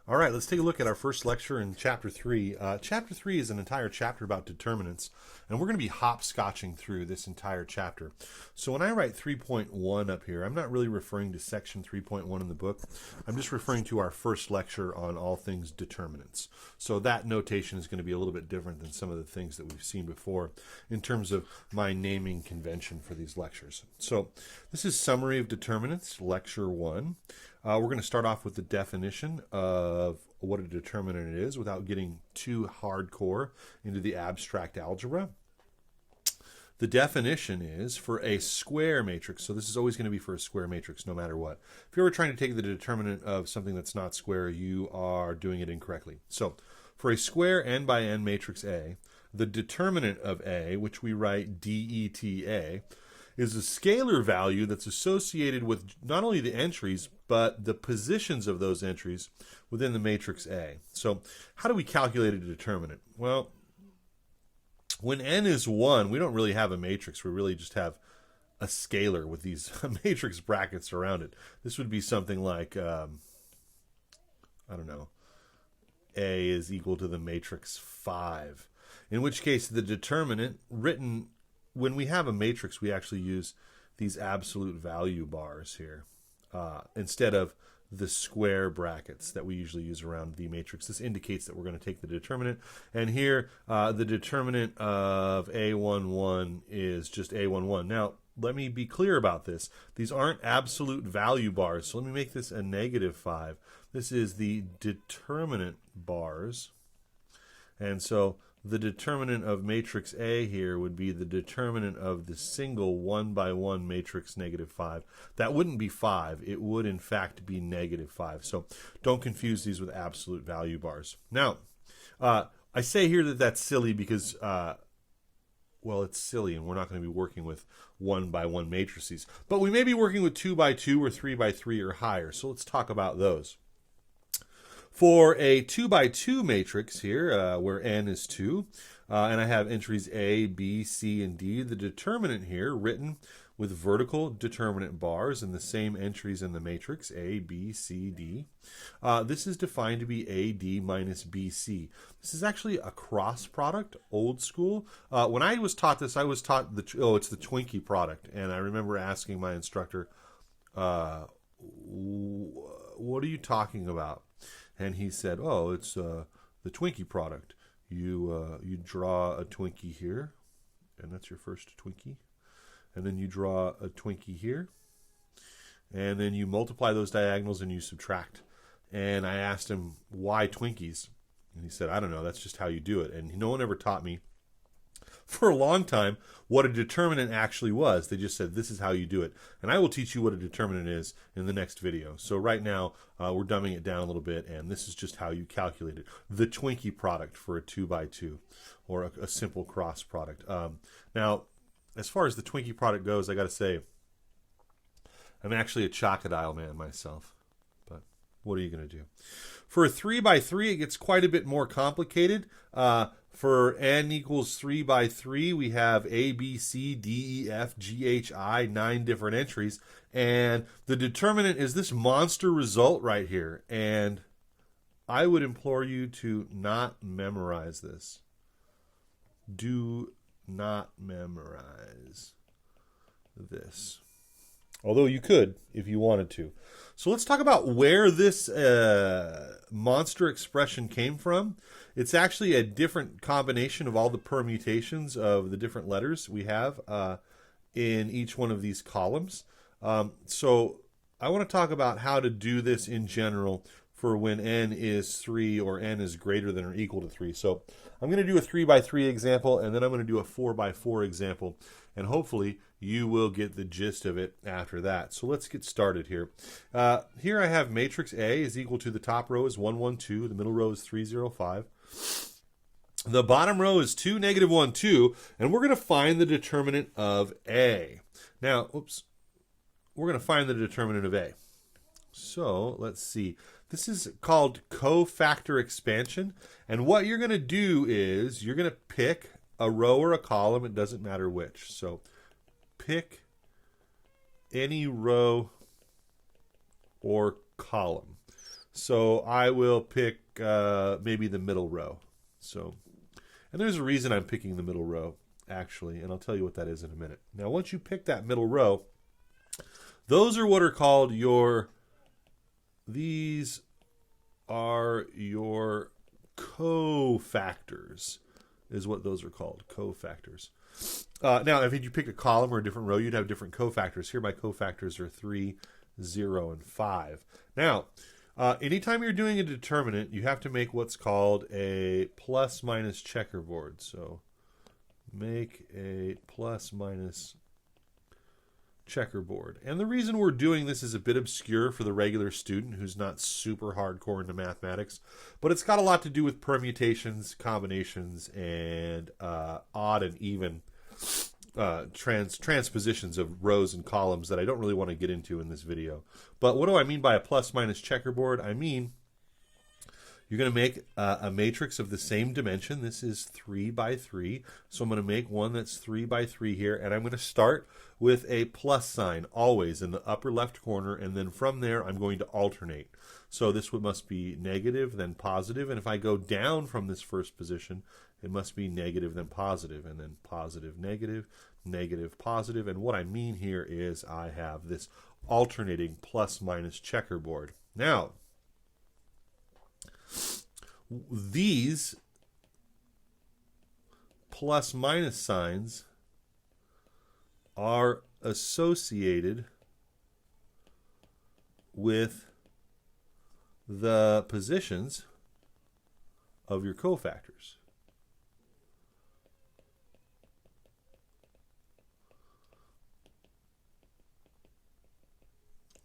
All right, let's take a look at our first lecture in Chapter 3. Chapter 3 is an entire chapter about determinants, and we're going to be hopscotching through this entire chapter. So when I write 3.1 up here, I'm not really referring to section 3.1 in the book. I'm just referring to our first lecture on all things determinants. So that notation is going to be a little bit different than some of the things that we've seen before in terms of my naming convention for these lectures. So this is Summary of Determinants, Lecture 1. We're going to start off with the definition of what a determinant is without getting too hardcore into the abstract algebra. The definition is for a square matrix, so this is always going to be for a square matrix no matter what. If you're ever trying to take the determinant of something that's not square, you are doing it incorrectly. So for a square n by n matrix A, the determinant of A, which we write DETA, is a scalar value that's associated with not only the entries, but the positions of those entries within the matrix A. So how do we calculate a determinant? Well, when n is 1, we don't really have a matrix. We really just have a scalar with these matrix brackets around it. This would be something like, I don't know, A is equal to the matrix 5. In which case the determinant written, when we have a matrix, we actually use these absolute value bars here instead of the square brackets that we usually use around the matrix. This indicates that we're going to take the determinant. And here, the determinant of A11 is just A11. Now, let me be clear about this. These aren't absolute value bars, so let me make this a negative 5. This is the determinant bars. And so the determinant of matrix A here would be the determinant of the single 1 by 1 matrix negative 5. That wouldn't be 5. It would, in fact, be negative 5. So don't confuse these with absolute value bars. Now, I say here that that's silly because, well, it's silly, and we're not going to be working with 1 by 1 matrices. But we may be working with 2 by 2 or 3 by 3 or higher. So let's talk about those. For a 2 by 2 matrix here, where n is 2, and I have entries A, B, C, and D, the determinant here, written with vertical determinant bars and the same entries in the matrix, A, B, C, D, this is defined to be AD minus BC. This is actually a cross product, old school. When I was taught this, I was taught, it's the Twinkie product, and I remember asking my instructor, what are you talking about? And he said, oh, it's the Twinkie product. You draw a Twinkie here, and that's your first Twinkie. And then you draw a Twinkie here. And then you multiply those diagonals and you subtract. And I asked him, why Twinkies? And he said, I don't know, that's just how you do it. And no one ever taught me for a long time what a determinant actually was. They just said, this is how you do it. And I will teach you what a determinant is in the next video. So right now, we're dumbing it down a little bit, and this is just how you calculate it. The Twinkie product for a 2 by 2, or a simple cross product. Now, as far as the Twinkie product goes, I got to say, I'm actually a Chocodile man myself. But what are you going to do? For a 3 by 3, it gets quite a bit more complicated. For n equals 3 by 3, we have A, B, C, D, E, F, G, H, I, 9 different entries. And the determinant is this monster result right here. And I would implore you to not memorize this. Do not memorize this. Although you could if you wanted to. So let's talk about where this monster expression came from. It's actually a different combination of all the permutations of the different letters we have in each one of these columns. So I want to talk about how to do this in general for when n is 3 or n is greater than or equal to 3. So I'm going to do a 3 by 3 example, and then I'm going to do a 4 by 4 example, and hopefully you will get the gist of it after that. So let's get started here. Here I have matrix A is equal to the top row is 1, 1, 2, the middle row is 3, 0, 5. The bottom row is 2, negative 1, 2, and we're going to find the determinant of A. Now, we're going to find the determinant of A. So let's see. This is called cofactor expansion. And what you're going to do is you're going to pick a row or a column. It doesn't matter which. So pick any row or column. So I will pick maybe the middle row. So, and there's a reason I'm picking the middle row, actually, and I'll tell you what that is in a minute. Now, once you pick that middle row, those are what are called these are your cofactors, is what those are called, cofactors. Now, if you pick a column or a different row, you'd have different cofactors. Here, my cofactors are 3, 0, and 5. Now, anytime you're doing a determinant, you have to make what's called a plus-minus checkerboard. So, make a plus-minus checkerboard. And the reason we're doing this is a bit obscure for the regular student who's not super hardcore into mathematics, but it's got a lot to do with permutations, combinations, and odd and even transpositions of rows and columns that I don't really want to get into in this video. But what do I mean by a plus-minus checkerboard? I mean, you're going to make a matrix of the same dimension. This is 3 by 3. So I'm going to make one that's 3 by 3 here. And I'm going to start with a plus sign always in the upper left corner. And then from there, I'm going to alternate. So this must be negative, then positive. And if I go down from this first position, it must be negative, then positive. And then positive, negative, negative, positive. And what I mean here is I have this alternating plus-minus checkerboard. Now, these plus-minus signs are associated with the positions of your cofactors.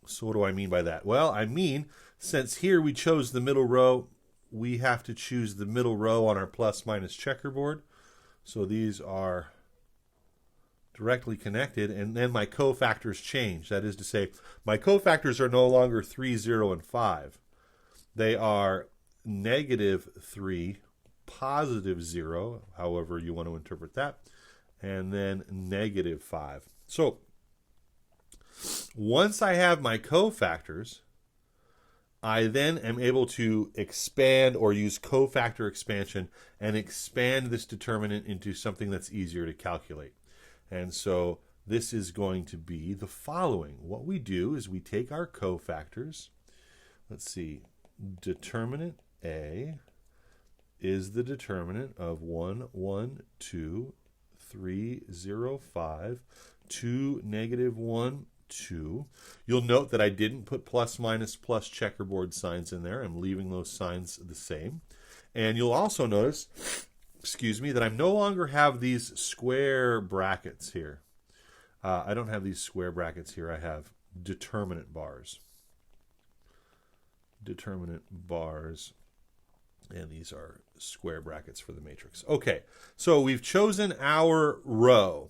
So what do I mean by that? Well, I mean, since here we chose the middle row, we have to choose the middle row on our plus-minus checkerboard. So these are directly connected, and then my cofactors change. That is to say, my cofactors are no longer 3, 0, and 5. They are negative 3, positive 0, however you want to interpret that, and then negative 5. So once I have my cofactors, I then am able to expand or use cofactor expansion and expand this determinant into something that's easier to calculate. And so this is going to be the following. What we do is we take our cofactors. Let's see. Determinant A is the determinant of 1, 1, 2, 3, 0, 5, 2, negative 1, 2. You'll note that I didn't put plus, minus, plus checkerboard signs in there. I'm leaving those signs the same. And you'll also notice, that I no longer have these square brackets here. I don't have these square brackets here. I have determinant bars. Determinant bars. And these are square brackets for the matrix. Okay, so we've chosen our row.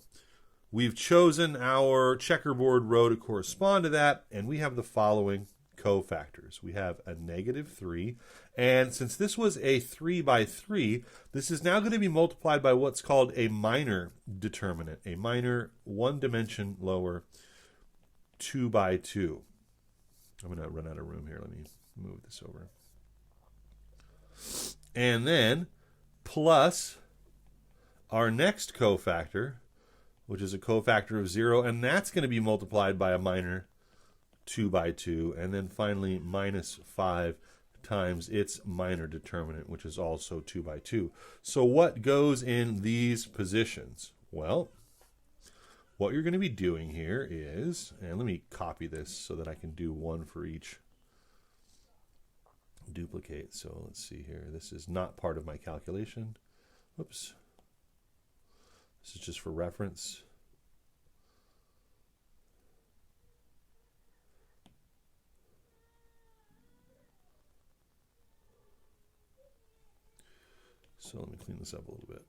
We've chosen our checkerboard row to correspond to that, and we have the following cofactors. We have a negative 3, and since this was a 3 by 3, this is now going to be multiplied by what's called a minor determinant, a minor one dimension lower 2 by 2. I'm going to run out of room here. Let me move this over. And then plus our next cofactor, which is a cofactor of 0, and that's going to be multiplied by a minor 2 by 2, and then finally minus 5 times its minor determinant, which is also 2 by 2. So what goes in these positions? Well, what you're going to be doing here is, and let me copy this so that I can do one for each. Duplicate. So let's see here. This is not part of my calculation. Whoops. This is just for reference. So let me clean this up a little bit.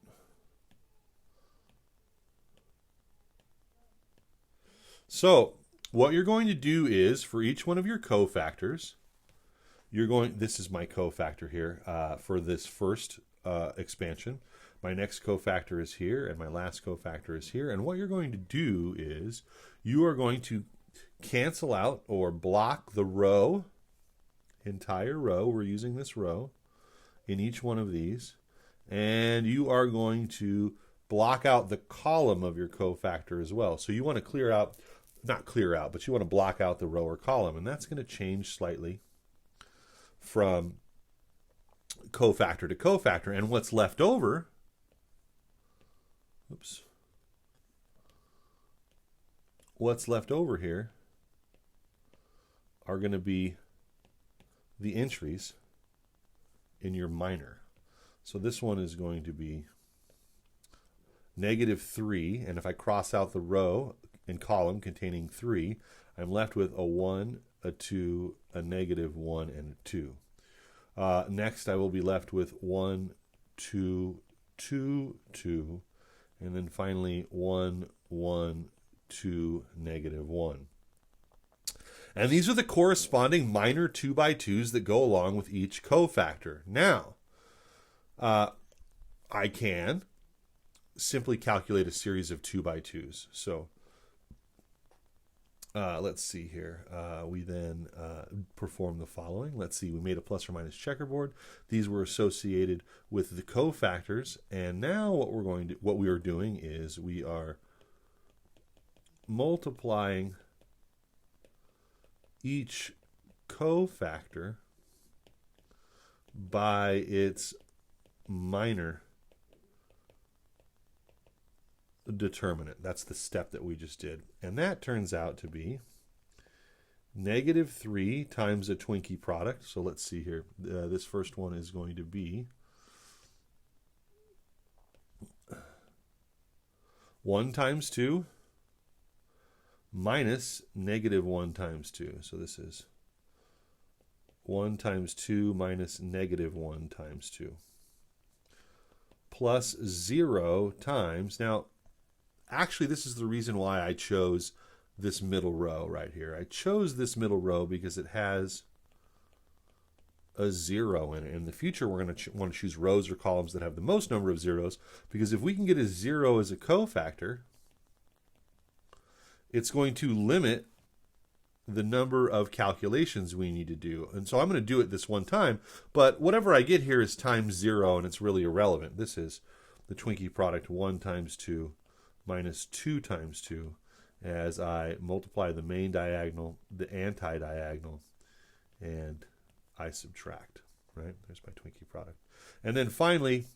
So what you're going to do is, for each one of your cofactors, this is my cofactor here for this first expansion. My next cofactor is here, and my last cofactor is here. And what you're going to do is you are going to cancel out or block the row entire row. We're using this row in each one of these. And you are going to block out the column of your cofactor as well. So you want to clear out, not clear out, but you want to block out the row or column. And that's going to change slightly from cofactor to cofactor. And what's left over, what's left over here are going to be the entries in your minor. So this one is going to be -3, and if I cross out the row and column containing 3, I'm left with a 1, a 2, a -1, and a 2. Next, I will be left with 1, 2, 2, 2, and then finally 1, 1, 2, -1. And these are the corresponding minor 2x2s that go along with each cofactor. Now, I can simply calculate a series of 2x2s. So let's see here. We then perform the following. Let's see, we made a plus or minus checkerboard. These were associated with the cofactors, and now what we are doing is we are multiplying each cofactor by its minor determinant. That's the step that we just did. And that turns out to be -3 times a Twinkie product. So let's see here. This first one is going to be 1 times 2 minus -1 times 2. So this is 1 times 2 minus -1 times 2. Plus 0 times, now actually this is the reason why I chose this middle row right here. I chose this middle row because it has a 0 in it. In the future we're going to want to choose rows or columns that have the most number of zeros, because if we can get a 0 as a cofactor, it's going to limit the number of calculations we need to do. And so I'm going to do it this one time, but whatever I get here is times 0, and it's really irrelevant. This is the Twinkie product 1 times 2 minus 2 times 2 as I multiply the main diagonal, the anti-diagonal, and I subtract, right? There's my Twinkie product. And then finally,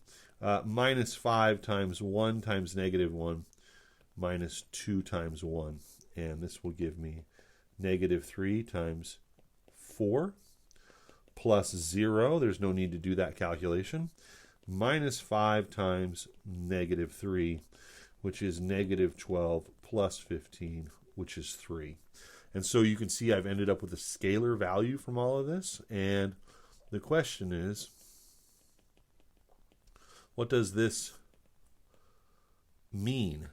minus 5 times 1 times -1 minus 2 times 1. And this will give me -3 times 4 plus 0. There's no need to do that calculation. Minus 5 times -3, which is -12 plus 15, which is 3. And so you can see I've ended up with a scalar value from all of this. And the question is, what does this mean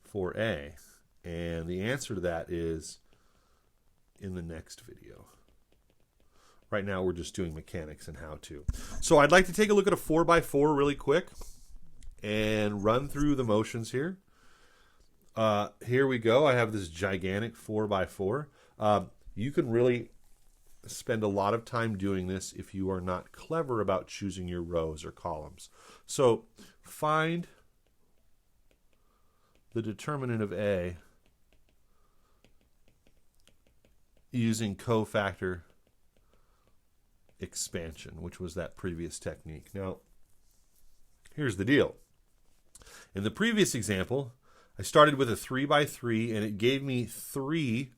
for A? And the answer to that is in the next video. Right now we're just doing mechanics and how to. So I'd like to take a look at a 4x4 really quick and run through the motions here. Here we go. I have this gigantic 4x4. You can really spend a lot of time doing this if you are not clever about choosing your rows or columns. So find the determinant of A using cofactor expansion, which was that previous technique. Now, here's the deal. In the previous example, I started with a 3x3 and it gave me 3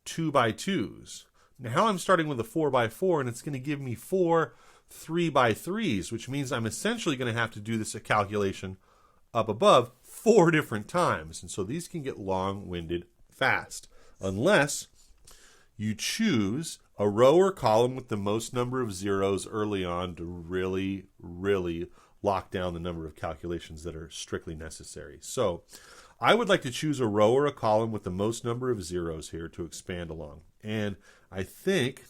2x2s. Now I'm starting with a 4x4 and it's going to give me 4 3x3s, which means I'm essentially going to have to do this calculation up above 4 different times. And so these can get long-winded fast, unless you choose a row or column with the most number of zeros early on to really, really lock down the number of calculations that are strictly necessary. So I would like to choose a row or a column with the most number of zeros here to expand along. And I think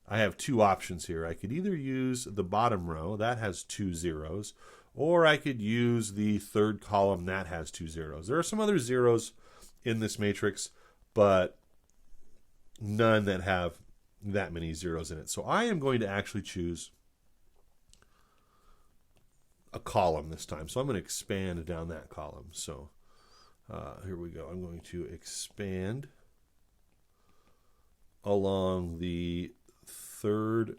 I have 2 options here. I could either use the bottom row, that has 2 zeros, or I could use the third column, that has 2 zeros. There are some other zeros in this matrix, but none that have that many zeros in it. So I am going to actually choose a column this time. So I'm going to expand down that column. So here we go. I'm going to expand along the third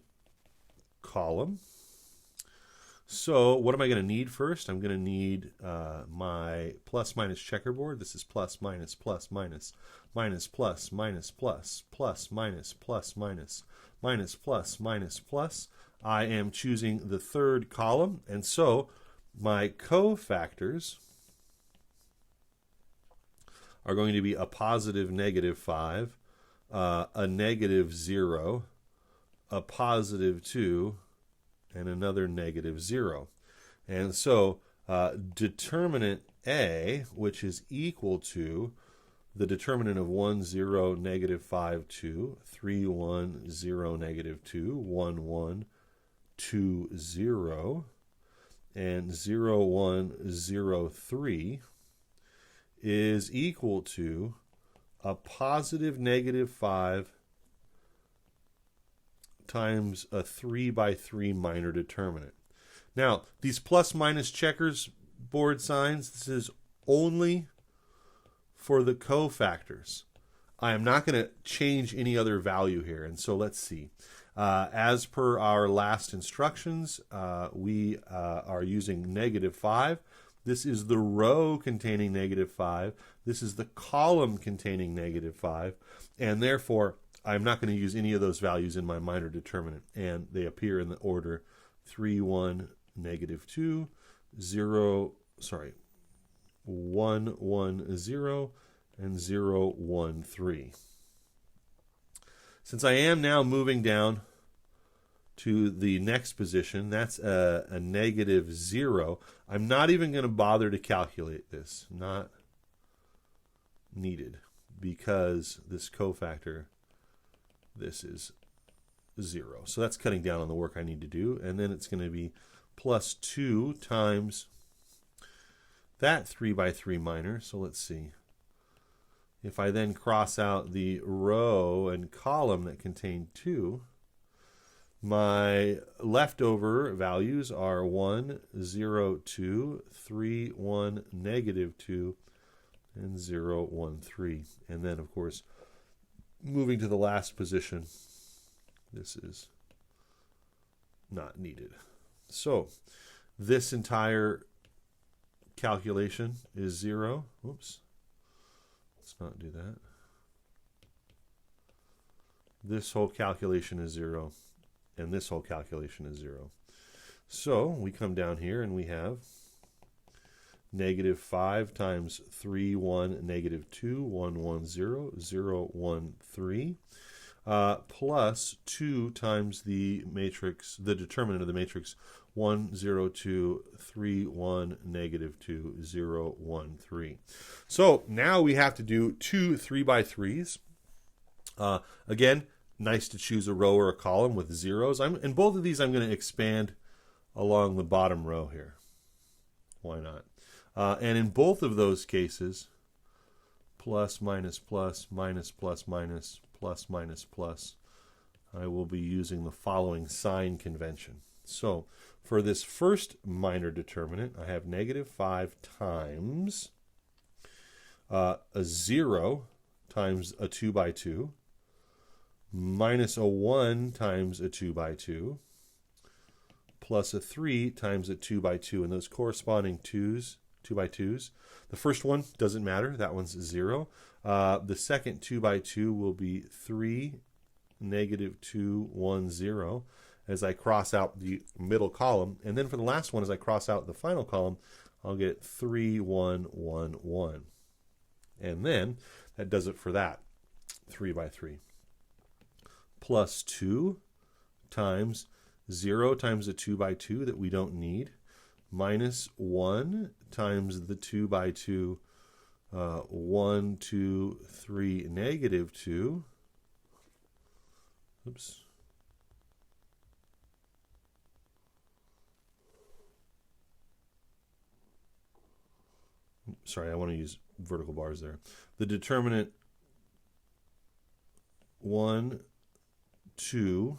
column. So what am I going to need first? I'm going to need my plus minus checkerboard. This is plus minus plus minus minus plus minus plus plus minus plus minus minus plus minus plus. I am choosing the third column, and so my cofactors are going to be a positive negative 5, a negative 0, a positive 2, and another negative 0. And so determinant A, which is equal to the determinant of 1, 0, negative 5, 2, 3, 1, 0, negative 2, 1, 1, 2, 0, and 0, 1, 0, 3 is equal to a positive negative 5 times a 3 by 3 minor determinant. Now, these plus minus checkers board signs, this is only for the cofactors. I am not going to change any other value here. And so let's see. As per our last instructions, we are using negative 5. This is the row containing negative 5. This is the column containing negative 5. And therefore, I'm not going to use any of those values in my minor determinant. And they appear in the order 3, 1, negative 2, 0, 1, 1, 0, and 0, 1, 3. Since I am now moving down to the next position, that's a negative 0, I'm not even going to bother to calculate this. Not needed, because this cofactor, this is 0. So that's cutting down on the work I need to do. And then it's going to be plus 2 times that 3 by 3 minor. So let's see. If I then cross out the row and column that contain 2, my leftover values are 1, 0, 2, 3, 1, negative 2, and 0, 1, 3. And then, of course, moving to the last position, this is not needed. So this entire calculation is 0. Oops. Let's not do that. This whole calculation is 0. And this whole calculation is 0. So we come down here and we have negative 5 times 3, 1, negative 2, 1, 1, 0, 0, 1, 3, plus 2 times the matrix, the determinant of the matrix, 1, 0, 2, 3, 1, negative 2, 0, 1, 3. So now we have to do 2 3 by 3s. Again, nice to choose a row or a column with zeros. In both of these, I'm going to expand along the bottom row here. Why not? And in both of those cases, plus, minus, plus, minus, plus, minus, plus, minus, plus, I will be using the following sign convention. So for this first minor determinant, I have negative 5 times a 0 times a 2 by 2, minus a 1 times a 2 by 2, plus a 3 times a 2 by 2, and those corresponding 2s, 2 by 2s. The first one doesn't matter, that one's 0. The second 2 by 2 will be 3, negative 2, 1, 0, as I cross out the middle column. And then for the last one, as I cross out the final column, I'll get 3, 1, 1, 1. And then that does it for that, 3 by 3. Plus 2 times 0 times the 2 by 2 that we don't need, minus 1 times the 2 by 2, 1, 2, 3, negative 2. Oops. Sorry, I want to use vertical bars there. The determinant 1, to